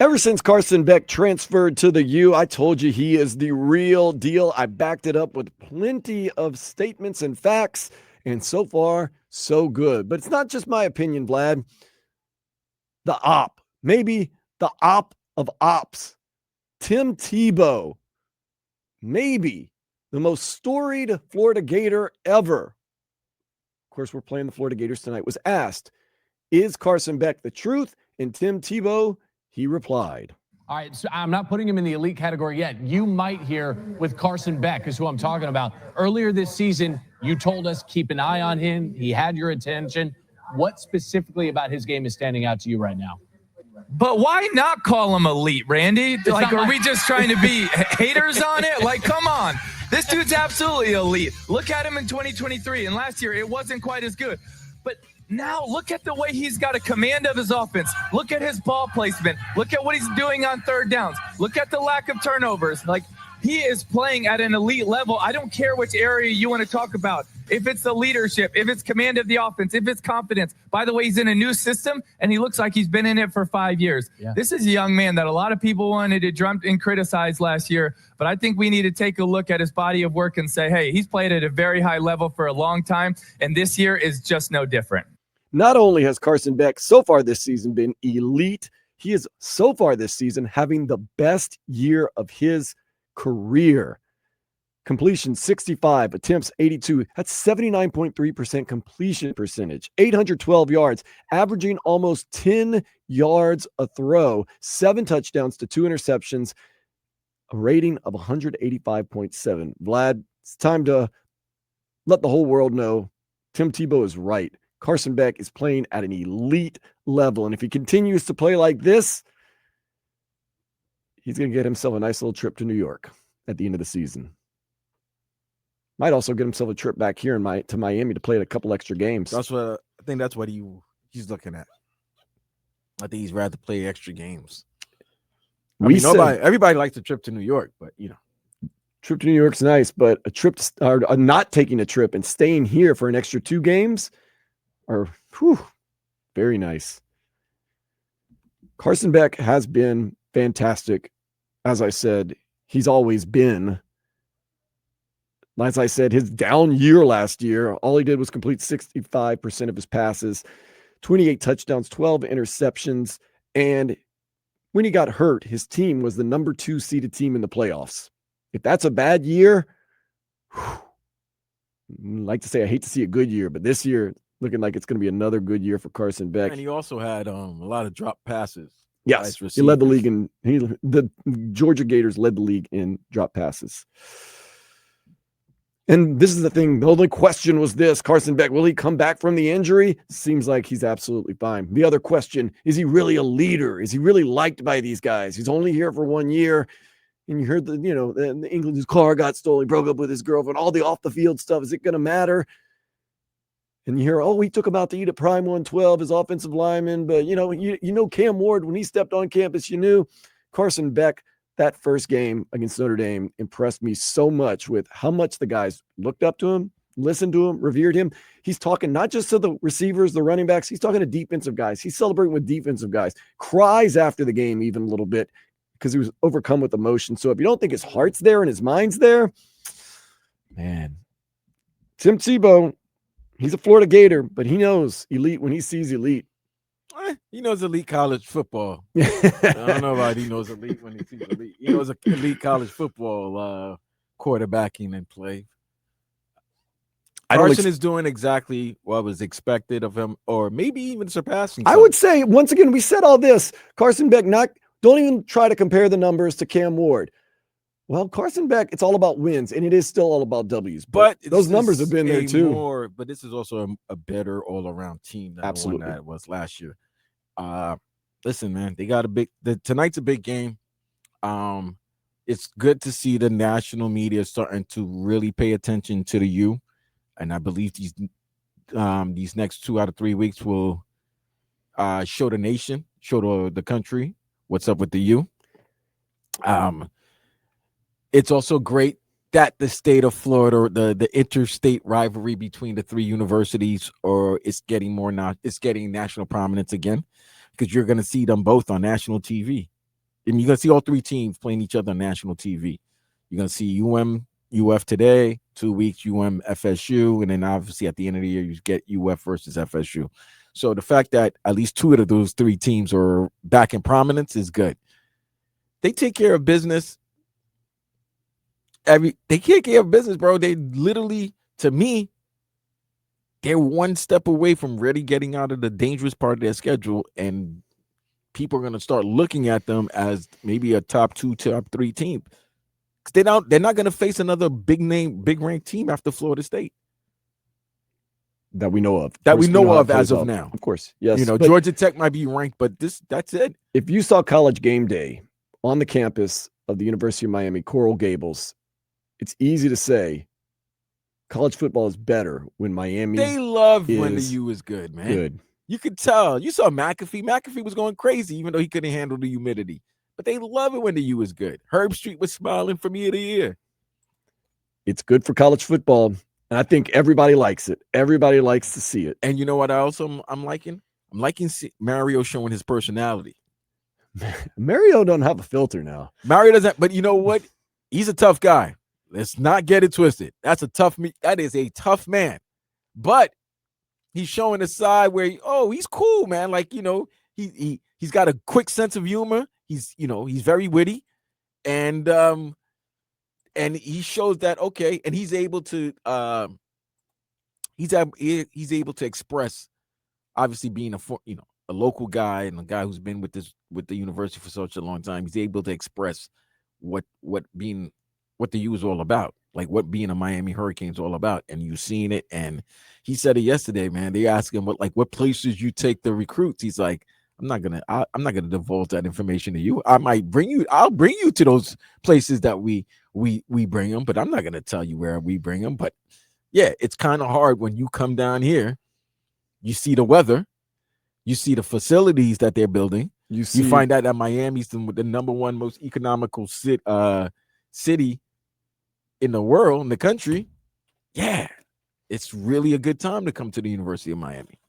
Ever since Carson Beck transferred to the U, I told you he is the real deal. I backed it up with plenty of statements and facts, and so far, so good. But it's not just my opinion, Vlad. Maybe the op of ops, Tim Tebow, maybe the most storied Florida Gator ever. Of course, we're playing the Florida Gators tonight. Was asked, is Carson Beck the truth? And Tim Tebow, he replied. All right, so I'm not putting him in the elite category yet. You might hear with Carson Beck is who I'm talking about. Earlier this season, you told us keep an eye on him. He had your attention. What specifically about his game is standing out to you right now? But why not call him elite, Randy? Like, are we just trying to be haters on it? Like, come on. This dude's absolutely elite. Look at him in 2023. And last year, it wasn't quite as good. But now look at the way he's got a command of his offense. Look at his ball placement. Look at what he's doing on third downs. Look at the lack of turnovers. Like, he is playing at an elite level. I don't care which area you want to talk about. If it's the leadership, if it's command of the offense, if it's confidence. By the way, he's in a new system, and he looks like he's been in it for 5 years. Yeah. This is a young man that a lot of people wanted to drum and criticize last year, but I think we need to take a look at his body of work and say, hey, he's played at a very high level for a long time, and this year is just no different. Not only has Carson Beck so far this season been elite, he is so far this season having the best year of his career. Completion 65, attempts 82. That's 79.3% completion percentage. 812 yards, averaging almost 10 yards a throw. 7 touchdowns to 2 interceptions. A rating of 185.7. Vlad, it's time to let the whole world know Tim Tebow is right. Carson Beck is playing at an elite level. And if he continues to play like this, he's going to get himself a nice little trip to New York at the end of the season. Might also get himself a trip back here to Miami to play a couple extra games. That's what I think. That's what he's looking at. I think he's rather play extra games. Everybody likes a trip to New York, but trip to New York's nice. But not taking a trip and staying here for an extra 2 games are very nice. Carson Beck has been fantastic. As I said, he's always been. As I said, his down year last year, all he did was complete 65% of his passes, 28 touchdowns, 12 interceptions. And when he got hurt, his team was the number 2 seeded team in the playoffs. If that's a bad year, I'd like to say I hate to see a good year, but this year looking like it's going to be another good year for Carson Beck. And he also had a lot of drop passes. Yes, he led the league the Georgia Gators led the league in drop passes. And this is the thing. The only question was this: Carson Beck, will he come back from the injury? Seems like he's absolutely fine. The other question, is he really a leader? Is he really liked by these guys? He's only here for 1 year. And you heard the England's car got stolen, he broke up with his girlfriend, all the off the field stuff. Is it going to matter? And you hear, he took him out to eat at Prime 112, his offensive lineman. But, Cam Ward, when he stepped on campus, you knew. Carson Beck, that first game against Notre Dame impressed me so much with how much the guys looked up to him, listened to him, revered him. He's talking not just to the receivers, the running backs. He's talking to defensive guys. He's celebrating with defensive guys. Cries after the game even a little bit because he was overcome with emotion. So if you don't think his heart's there and his mind's there, man, Tim Tebow, he's a Florida Gator, but he knows elite when he sees elite. He knows elite college football. I don't know about he knows elite when he sees elite. He knows elite college football quarterbacking and play. Carson is doing exactly what was expected of him, or maybe even surpassing. I would say, once again, we said all this. Carson Beck, don't even try to compare the numbers to Cam Ward. Well, Carson Beck, it's all about wins, and it is still all about W's. But those numbers have been there too. But this is also a better all-around team than the one that was last year. Listen, man, they got tonight's a big game. It's good to see the national media starting to really pay attention to the U, and I believe these next 2 out of 3 weeks will show the nation, show the country what's up with the U. It's also great that the state of Florida, the interstate rivalry between the 3 universities, it's getting national prominence again, because you're going to see them both on national TV. and you're gonna see all three teams playing each other on national TV. You're gonna see UF today, 2 weeks, FSU, and then obviously at the end of the year, you get UF versus FSU. So the fact that at least two of those three teams are back in prominence is good. They take care of business. They take care of business, bro. They literally, to me, they're one step away from really getting out of the dangerous part of their schedule, and people are going to start looking at them as maybe a top 2, top 3 team. They're not going to face another big ranked team after Florida State that we know of. That we know of as of now. Of course, yes. You know, Georgia Tech might be ranked, but that's it. If you saw College Game Day on the campus of the University of Miami, Coral Gables, it's easy to say college football is better when Miami. They love when the U is good, man. Good. You could tell. You saw McAfee. McAfee was going crazy, even though he couldn't handle the humidity. But they love it when the U is good. Herb Street was smiling from year to year. It's good for college football, and I think everybody likes it. Everybody likes to see it. And you know what I'm liking? I'm liking Mario showing his personality. Mario don't have a filter now. Mario doesn't, but you know what? He's a tough guy. Let's not get it twisted. That is a tough man. But he's showing a side where he's cool, man. Like, you know, he's got a quick sense of humor. He's very witty, and he shows that and he's able to he's able to express, obviously being a local guy and a guy who's been with the university for such a long time. He's able to express what the U is all about, like what being a Miami Hurricane is all about, and you've seen it. And he said it yesterday, man. They asked him what places you take the recruits. He's like, I'm not gonna divulge that information to you. I'll bring you to those places that we bring them, but I'm not gonna tell you where we bring them. But yeah, it's kind of hard when you come down here. You see the weather, you see the facilities that they're building. You find out that Miami's the number one most economical city in the world, in the country. Yeah, it's really a good time to come to the University of Miami.